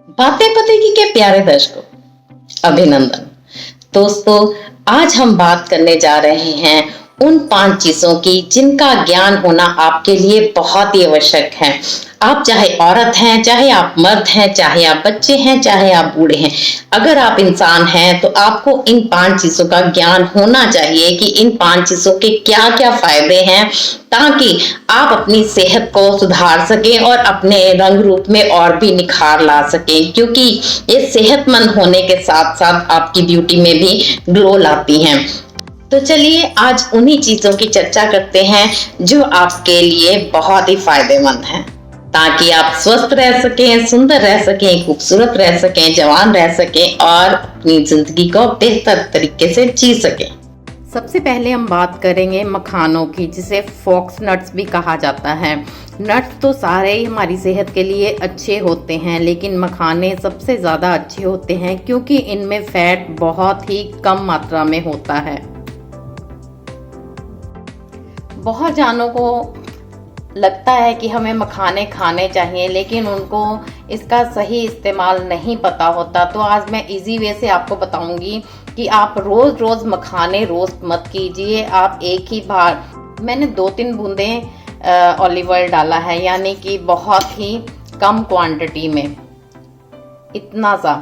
बातें पतेगी के प्यारे दर्शकों, अभिनंदन। दोस्तों, आज हम बात करने जा रहे हैं उन 5 चीजों की जिनका ज्ञान होना आपके लिए बहुत ही आवश्यक है। आप चाहे औरत हैं, चाहे आप मर्द हैं, चाहे आप बच्चे हैं, चाहे आप बूढ़े हैं, अगर आप इंसान हैं तो आपको इन 5 चीजों का ज्ञान होना चाहिए कि इन 5 चीजों के क्या क्या फायदे हैं, ताकि आप अपनी सेहत को सुधार सकें और अपने रंग रूप में और भी निखार ला सकें, क्योंकि ये सेहतमंद होने के साथ साथ आपकी ब्यूटी में भी ग्लो लाती हैं। तो चलिए आज उन्हीं चीजों की चर्चा करते हैं जो आपके लिए बहुत ही फायदेमंद हैं, ताकि आप स्वस्थ रह सकें, सुंदर रह सकें, खूबसूरत रह सकें, जवान रह सकें और अपनी जिंदगी को बेहतर तरीके से जी सकें। सबसे पहले हम बात करेंगे मखानों की, जिसे फॉक्स नट्स भी कहा जाता है। नट्स तो सारे ही हमारी सेहत के लिए अच्छे होते हैं, लेकिन मखाने सबसे ज़्यादा अच्छे होते हैं क्योंकि इनमें फैट बहुत ही कम मात्रा में होता है। बहुत जानों को लगता है कि हमें मखाने खाने चाहिए, लेकिन उनको इसका सही इस्तेमाल नहीं पता होता। तो आज मैं इजी वे से आपको बताऊंगी कि आप रोज रोज मखाने रोस्ट मत कीजिए। आप एक ही बार, मैंने 2-3 बूंदें ऑलिव ऑयल डाला है, यानी कि बहुत ही कम क्वांटिटी में, इतना सा।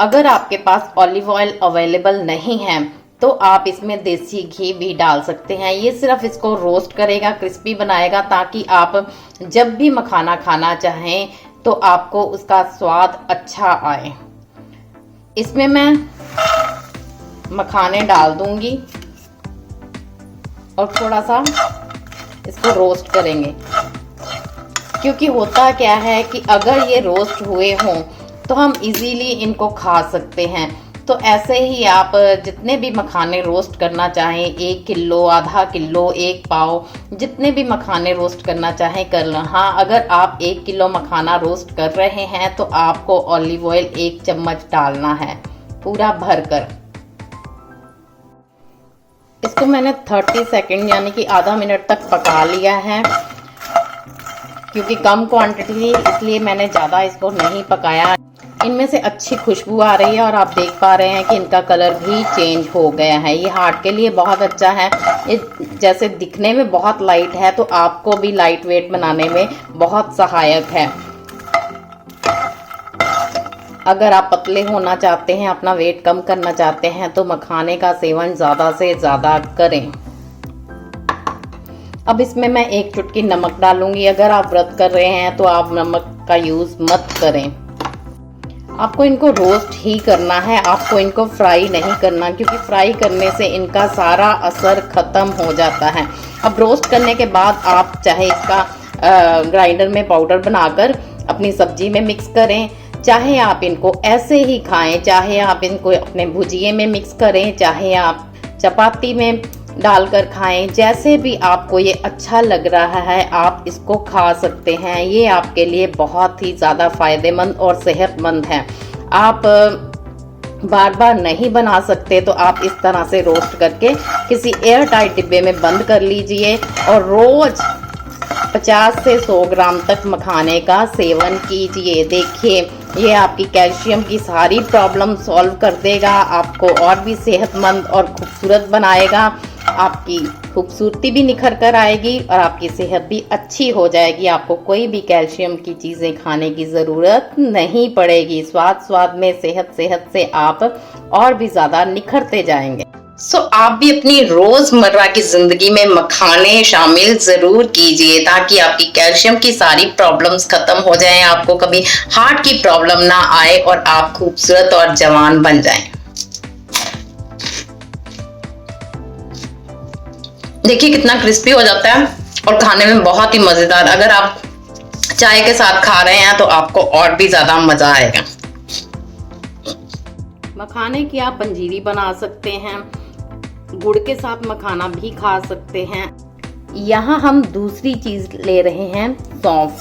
अगर आपके पास ऑलिव ऑयल अवेलेबल नहीं है तो आप इसमें देसी घी भी डाल सकते हैं। ये सिर्फ इसको रोस्ट करेगा, क्रिस्पी बनाएगा, ताकि आप जब भी मखाना खाना चाहें तो आपको उसका स्वाद अच्छा आए। इसमें मैं मखाने डाल दूंगी और थोड़ा सा इसको रोस्ट करेंगे, क्योंकि होता क्या है कि अगर ये रोस्ट हुए हों तो हम इजीली इनको खा सकते हैं। तो ऐसे ही आप जितने भी मखाने रोस्ट करना चाहें, 1 किलो, आधा किलो, 1 पाव, जितने भी मखाने रोस्ट करना चाहें कर लें। हाँ, अगर आप 1 किलो मखाना रोस्ट कर रहे हैं तो आपको ऑलिव ऑयल 1 चम्मच डालना है, पूरा भरकर। इसको मैंने 30 सेकंड यानी कि आधा मिनट तक पका लिया है। क्योंकि कम क्वांटिटी थी इसलिए मैंने ज़्यादा इसको नहीं पकाया। इनमें से अच्छी खुशबू आ रही है और आप देख पा रहे हैं कि इनका कलर भी चेंज हो गया है। ये हार्ट के लिए बहुत अच्छा है। ये जैसे दिखने में बहुत लाइट है तो आपको भी लाइट वेट बनाने में बहुत सहायक है। अगर आप पतले होना चाहते हैं, अपना वेट कम करना चाहते हैं, तो मखाने का सेवन ज़्यादा से ज़्यादा करें। अब इसमें मैं 1 चुटकी नमक डालूंगी। अगर आप व्रत कर रहे हैं तो आप नमक का यूज़ मत करें। आपको इनको रोस्ट ही करना है, आपको इनको फ्राई नहीं करना, क्योंकि फ्राई करने से इनका सारा असर ख़त्म हो जाता है। अब रोस्ट करने के बाद आप चाहे इसका ग्राइंडर में पाउडर बनाकर अपनी सब्जी में मिक्स करें, चाहे आप इनको ऐसे ही खाएं, चाहे आप इनको अपने भुजिए में मिक्स करें, चाहे आप चपाती में डालकर खाएं, जैसे भी आपको ये अच्छा लग रहा है आप इसको खा सकते हैं। ये आपके लिए बहुत ही ज़्यादा फायदेमंद और सेहतमंद है। आप बार बार नहीं बना सकते तो आप इस तरह से रोस्ट करके किसी एयर टाइट डिब्बे में बंद कर लीजिए और रोज 50 से 100 ग्राम तक मखाने का सेवन कीजिए। देखिए, ये आपकी कैल्शियम की सारी प्रॉब्लम सॉल्व कर देगा, आपको और भी सेहतमंद और खूबसूरत बनाएगा। आपकी खूबसूरती भी निखर कर आएगी और आपकी सेहत भी अच्छी हो जाएगी। आपको कोई भी कैल्शियम की चीज़ें खाने की ज़रूरत नहीं पड़ेगी। स्वाद में, सेहत से आप और भी ज़्यादा निखरते जाएंगे। आप भी अपनी रोजमर्रा की जिंदगी में मखाने शामिल जरूर कीजिए, ताकि आपकी कैल्शियम की सारी प्रॉब्लम्स खत्म हो जाएं, आपको कभी हार्ट की प्रॉब्लम ना आए और आप खूबसूरत और जवान बन जाएं। देखिए कितना क्रिस्पी हो जाता है और खाने में बहुत ही मजेदार। अगर आप चाय के साथ खा रहे हैं तो आपको और भी ज्यादा मजा आएगा। मखाने की आप पंजीरी बना सकते हैं, गुड़ के साथ मखाना भी खा सकते हैं। यहाँ हम दूसरी चीज ले रहे हैं, सौंफ।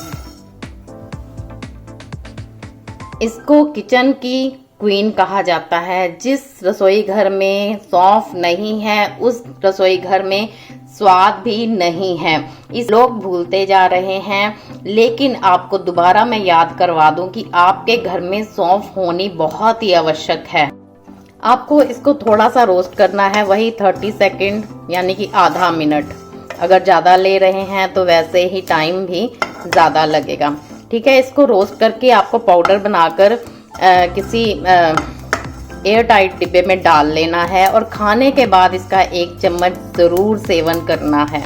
इसको किचन की क्वीन कहा जाता है। जिस रसोई घर में सौंफ नहीं है उस रसोई घर में स्वाद भी नहीं है। इस लोग भूलते जा रहे हैं, लेकिन आपको दोबारा मैं याद करवा दूं कि आपके घर में सौंफ होनी बहुत ही आवश्यक है। आपको इसको थोड़ा सा रोस्ट करना है, वही 30 सेकंड यानी कि आधा मिनट। अगर ज़्यादा ले रहे हैं तो वैसे ही टाइम भी ज़्यादा लगेगा। ठीक है, इसको रोस्ट करके आपको पाउडर बनाकर किसी एयर टाइट डिब्बे में डाल लेना है और खाने के बाद इसका 1 चम्मच ज़रूर सेवन करना है।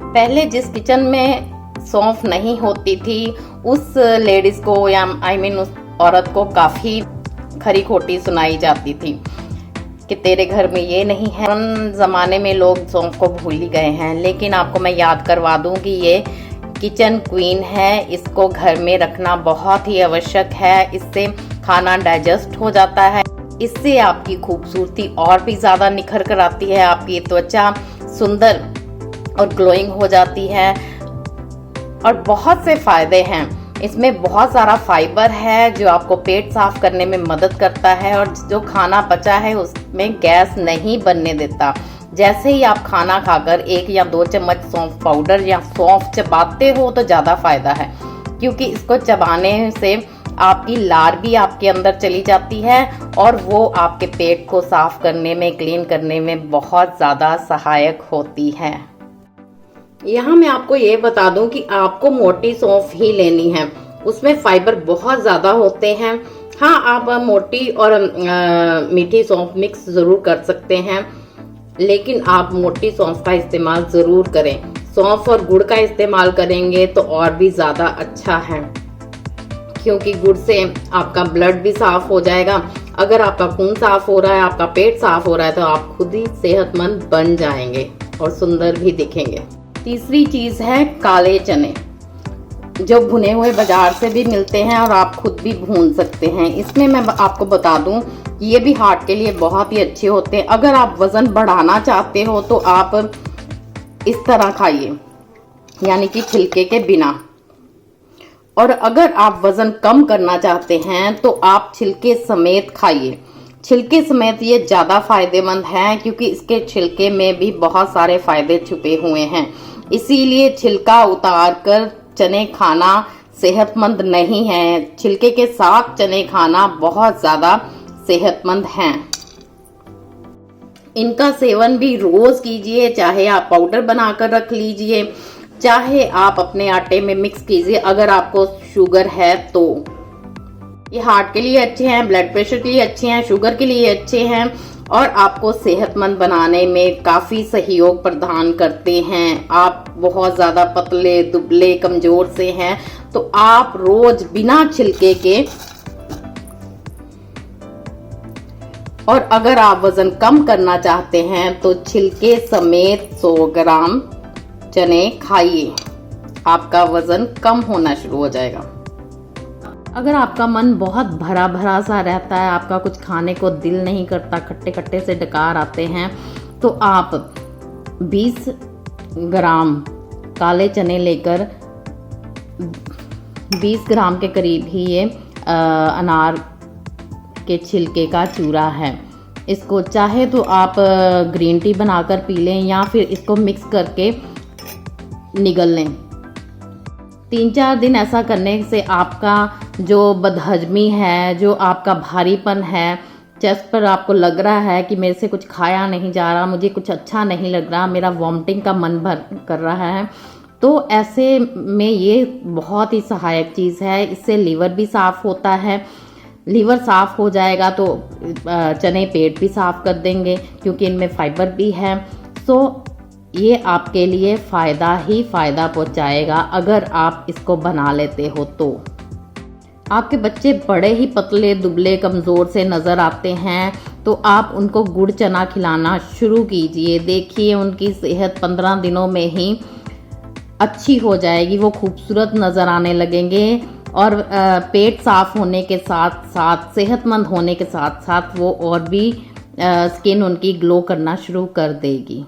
पहले जिस किचन में सौंफ नहीं होती थी उस लेडीज़ को या उस औरत को काफ़ी खरी खोटी सुनाई जाती थी कि तेरे घर में ये नहीं है। उन ज़माने में लोग सौंफ को भूल ही गए हैं, लेकिन आपको मैं याद करवा दूं कि ये किचन क्वीन है, इसको घर में रखना बहुत ही आवश्यक है। इससे खाना डाइजेस्ट हो जाता है, इससे आपकी खूबसूरती और भी ज़्यादा निखर कर आती है, आपकी त्वचा सुंदर और ग्लोइंग हो जाती है और बहुत से फायदे हैं। इसमें बहुत सारा फाइबर है जो आपको पेट साफ करने में मदद करता है और जो खाना बचा है उसमें गैस नहीं बनने देता। जैसे ही आप खाना खाकर 1 या 2 चम्मच सौंफ पाउडर या सौंफ चबाते हो तो ज़्यादा फायदा है, क्योंकि इसको चबाने से आपकी लार भी आपके अंदर चली जाती है और वो आपके पेट को साफ करने में, क्लीन करने में बहुत ज़्यादा सहायक होती है। यहाँ मैं आपको ये बता दूं कि आपको मोटी सौंफ ही लेनी है, उसमें फाइबर बहुत ज़्यादा होते हैं। हाँ, आप मोटी और मीठी सौंफ मिक्स ज़रूर कर सकते हैं, लेकिन आप मोटी सौंफ का इस्तेमाल ज़रूर करें। सौंफ और गुड़ का इस्तेमाल करेंगे तो और भी ज़्यादा अच्छा है, क्योंकि गुड़ से आपका ब्लड भी साफ हो जाएगा। अगर आपका खून साफ हो रहा है, आपका पेट साफ हो रहा है, तो आप खुद ही सेहतमंद बन जाएंगे और सुंदर भी दिखेंगे। तीसरी चीज़ है काले चने, जो भुने हुए बाजार से भी मिलते हैं और आप खुद भी भून सकते हैं। इसमें मैं आपको बता दूं कि ये भी हार्ट के लिए बहुत ही अच्छे होते हैं। अगर आप वज़न बढ़ाना चाहते हो तो आप इस तरह खाइए, यानी कि छिलके के बिना। और अगर आप वज़न कम करना चाहते हैं तो आप छिलके समेत खाइए। छिलके समेत ये ज़्यादा फायदेमंद है, क्योंकि इसके छिलके में भी बहुत सारे फायदे छुपे हुए हैं। इसीलिए छिलका उतार कर चने खाना सेहतमंद नहीं है, छिलके के साथ चने खाना बहुत ज़्यादा सेहतमंद हैं। इनका सेवन भी रोज़ कीजिए, चाहे आप पाउडर बनाकर रख लीजिए, चाहे आप अपने आटे में मिक्स कीजिए। अगर आपको शुगर है तो ये हार्ट के लिए अच्छे हैं, ब्लड प्रेशर के लिए अच्छे हैं, शुगर के लिए अच्छे हैं और आपको सेहतमंद बनाने में काफ़ी सहयोग प्रदान करते हैं। आप बहुत ज़्यादा पतले, दुबले, कमज़ोर से हैं तो आप रोज़ बिना छिलके के, और अगर आप वज़न कम करना चाहते हैं तो छिलके समेत 100 ग्राम चने खाइए, आपका वज़न कम होना शुरू हो जाएगा। अगर आपका मन बहुत भरा भरा सा रहता है, आपका कुछ खाने को दिल नहीं करता, खट्टे खट्टे से डकार आते हैं, तो आप 20 ग्राम काले चने लेकर 20 ग्राम के करीब ही ये अनार के छिलके का चूरा है। इसको चाहे तो आप ग्रीन टी बनाकर पी लें या फिर इसको मिक्स करके निगल लें। 3-4 दिन ऐसा करने से आपका जो बदहजमी है, जो आपका भारीपन है, चेस्ट पर आपको लग रहा है कि मेरे से कुछ खाया नहीं जा रहा, मुझे कुछ अच्छा नहीं लग रहा, मेरा वॉमिटिंग का मन भर कर रहा है, तो ऐसे में ये बहुत ही सहायक चीज़ है। इससे लीवर भी साफ़ होता है। लीवर साफ़ हो जाएगा तो चने पेट भी साफ़ कर देंगे, क्योंकि इनमें फाइबर भी है। सो ये आपके लिए फ़ायदा ही फ़ायदा पहुंचाएगा अगर आप इसको बना लेते हो तो। आपके बच्चे बड़े ही पतले, दुबले, कमज़ोर से नज़र आते हैं तो आप उनको गुड़ चना खिलाना शुरू कीजिए। देखिए उनकी सेहत 15 दिनों में ही अच्छी हो जाएगी, वो खूबसूरत नज़र आने लगेंगे और पेट साफ़ होने के साथ साथ, सेहतमंद होने के साथ साथ वो और भी स्किन उनकी ग्लो करना शुरू कर देगी।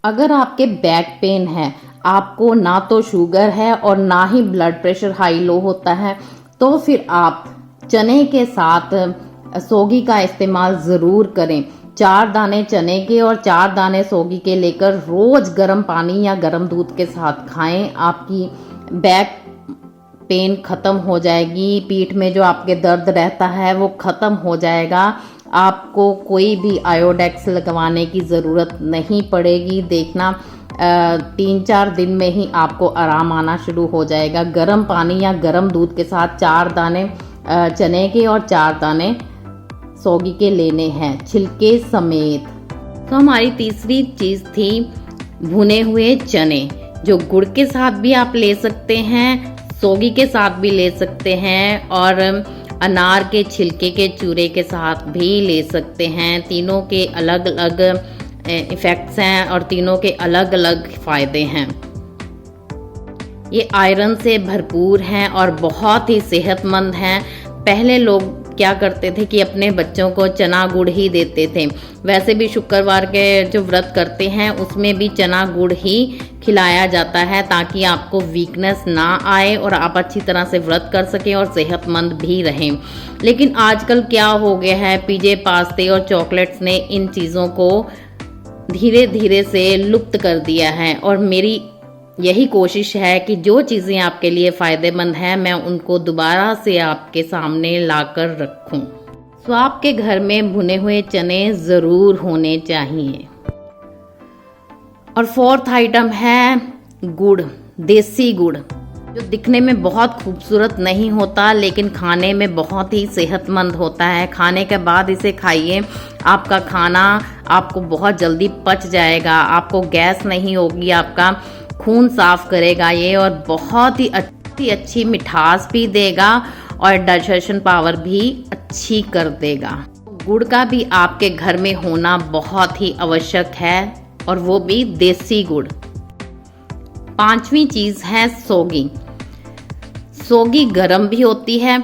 अगर आपके बैक पेन है, आपको ना तो शुगर है और ना ही ब्लड प्रेशर हाई लो होता है, तो फिर आप चने के साथ सौगी का इस्तेमाल ज़रूर करें। 4 दाने चने के और 4 दाने सौगी के लेकर रोज गर्म पानी या गर्म दूध के साथ खाएं। आपकी बैक पेन खत्म हो जाएगी, पीठ में जो आपके दर्द रहता है वो खत्म हो जाएगा। आपको कोई भी आयोडेक्स लगवाने की ज़रूरत नहीं पड़ेगी। देखना 3-4 दिन में ही आपको आराम आना शुरू हो जाएगा। गर्म पानी या गर्म दूध के साथ 4 दाने चने के और 4 दाने सौगी के लेने हैं, छिलके समेत। तो हमारी तीसरी चीज़ थी भुने हुए चने, जो गुड़ के साथ भी आप ले सकते हैं, सौगी के साथ भी ले सकते हैं और अनार के छिलके के चूरे के साथ भी ले सकते हैं। तीनों के अलग अलग इफ़ेक्ट्स हैं और तीनों के अलग अलग फ़ायदे हैं। ये आयरन से भरपूर हैं और बहुत ही सेहतमंद हैं। पहले लोग क्या करते थे कि अपने बच्चों को चना गुड़ ही देते थे। वैसे भी शुक्रवार के जो व्रत करते हैं उसमें भी चना गुड़ ही खिलाया जाता है, ताकि आपको वीकनेस ना आए और आप अच्छी तरह से व्रत कर सकें और सेहतमंद भी रहें। लेकिन आजकल क्या हो गया है, पिज़्ज़े, पास्ते और चॉकलेट्स ने इन चीज़ों को धीरे धीरे से लुप्त कर दिया है और मेरी यही कोशिश है कि जो चीज़ें आपके लिए फ़ायदेमंद हैं मैं उनको दोबारा से आपके सामने लाकर रखूं। तो आपके घर में भुने हुए चने ज़रूर होने चाहिए। और 4th आइटम है गुड़, देसी गुड़, जो दिखने में बहुत खूबसूरत नहीं होता लेकिन खाने में बहुत ही सेहतमंद होता है। खाने के बाद इसे खाइए, आपका खाना आपको बहुत जल्दी पच जाएगा, आपको गैस नहीं होगी, आपका खून साफ करेगा ये और बहुत ही अच्छी मिठास भी देगा और डाइजेशन पावर भी अच्छी कर देगा। गुड़ का भी आपके घर में होना बहुत ही आवश्यक है और वो भी देसी गुड़। 5वीं चीज़ है सौगी। सौगी गर्म भी होती है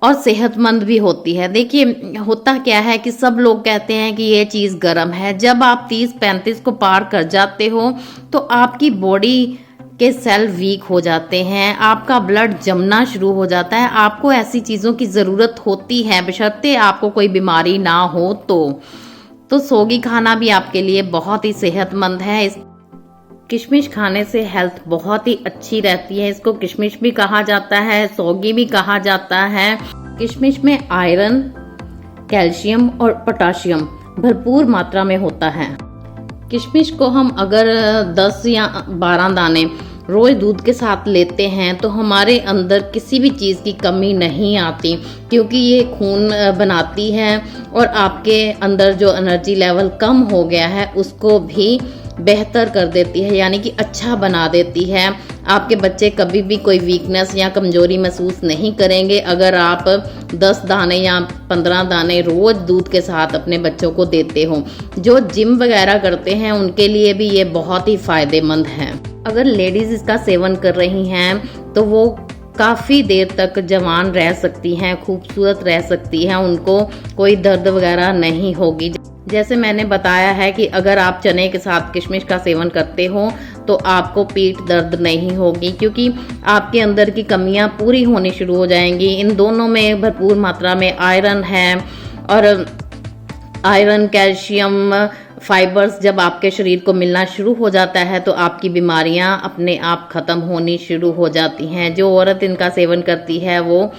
और सेहतमंद भी होती है। देखिए होता क्या है कि सब लोग कहते हैं कि ये चीज़ गर्म है। जब आप 30-35 को पार कर जाते हो तो आपकी बॉडी के सेल वीक हो जाते हैं, आपका ब्लड जमना शुरू हो जाता है। आपको ऐसी चीज़ों की ज़रूरत होती है, बशर्ते आपको कोई बीमारी ना हो तो सौगी खाना भी आपके लिए बहुत ही सेहतमंद है। किशमिश खाने से हेल्थ बहुत ही अच्छी रहती है। इसको किशमिश भी कहा जाता है, सौगी भी कहा जाता है। किशमिश में आयरन, कैल्शियम और पोटाशियम भरपूर मात्रा में होता है। किशमिश को हम अगर 10 या 12 दाने रोज दूध के साथ लेते हैं तो हमारे अंदर किसी भी चीज़ की कमी नहीं आती, क्योंकि ये खून बनाती है और आपके अंदर जो एनर्जी लेवल कम हो गया है उसको भी बेहतर कर देती है, यानी कि अच्छा बना देती है। आपके बच्चे कभी भी कोई वीकनेस या कमजोरी महसूस नहीं करेंगे अगर आप 10 दाने या 15 दाने रोज दूध के साथ अपने बच्चों को देते हो। जो जिम वगैरह करते हैं उनके लिए भी ये बहुत ही फ़ायदेमंद है। अगर लेडीज़ इसका सेवन कर रही हैं तो वो काफ़ी देर तक जवान रह सकती हैं, खूबसूरत रह सकती हैं, उनको कोई दर्द वगैरह नहीं होगी। जैसे मैंने बताया है कि अगर आप चने के साथ किशमिश का सेवन करते हो तो आपको पीठ दर्द नहीं होगी, क्योंकि आपके अंदर की कमियां पूरी होनी शुरू हो जाएंगी। इन दोनों में भरपूर मात्रा में आयरन है और आयरन, कैल्शियम, फाइबर्स जब आपके शरीर को मिलना शुरू हो जाता है तो आपकी बीमारियां अपने आप ख़त्म होनी शुरू हो जाती हैं। जो औरत इनका सेवन करती है वो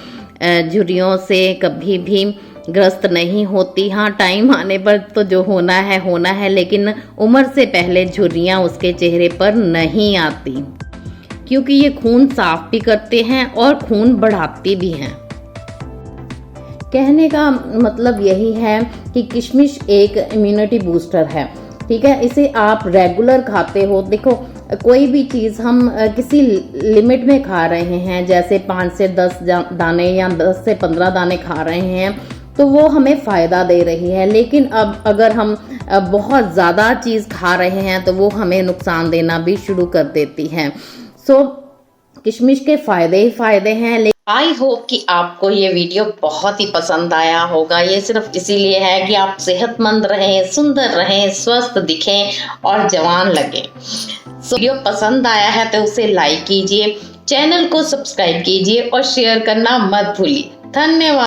झुर्रियों से कभी भी ग्रस्त नहीं होती। हाँ, टाइम आने पर तो जो होना है, लेकिन उम्र से पहले झुर्रियाँ उसके चेहरे पर नहीं आती, क्योंकि ये खून साफ भी करते हैं और खून बढ़ाती भी हैं। कहने का मतलब यही है कि किशमिश एक इम्यूनिटी बूस्टर है, ठीक है। इसे आप रेगुलर खाते हो, देखो कोई भी चीज़ हम किसी लिमिट में खा रहे हैं, जैसे 5 से 10 दाने या 10 से 15 दाने खा रहे हैं तो वो हमें फ़ायदा दे रही है। लेकिन अब अगर हम बहुत ज़्यादा चीज़ खा रहे हैं तो वो हमें नुकसान देना भी शुरू कर देती है। सो किशमिश के फ़ायदे ही फ़ायदे हैं। आई होप कि आपको ये वीडियो बहुत ही पसंद आया होगा। ये सिर्फ इसीलिए है कि आप सेहतमंद रहें, सुंदर रहें, स्वस्थ दिखें और जवान लगें। वीडियो पसंद आया है तो उसे लाइक कीजिए, चैनल को सब्सक्राइब कीजिए और शेयर करना मत भूलिए। धन्यवाद।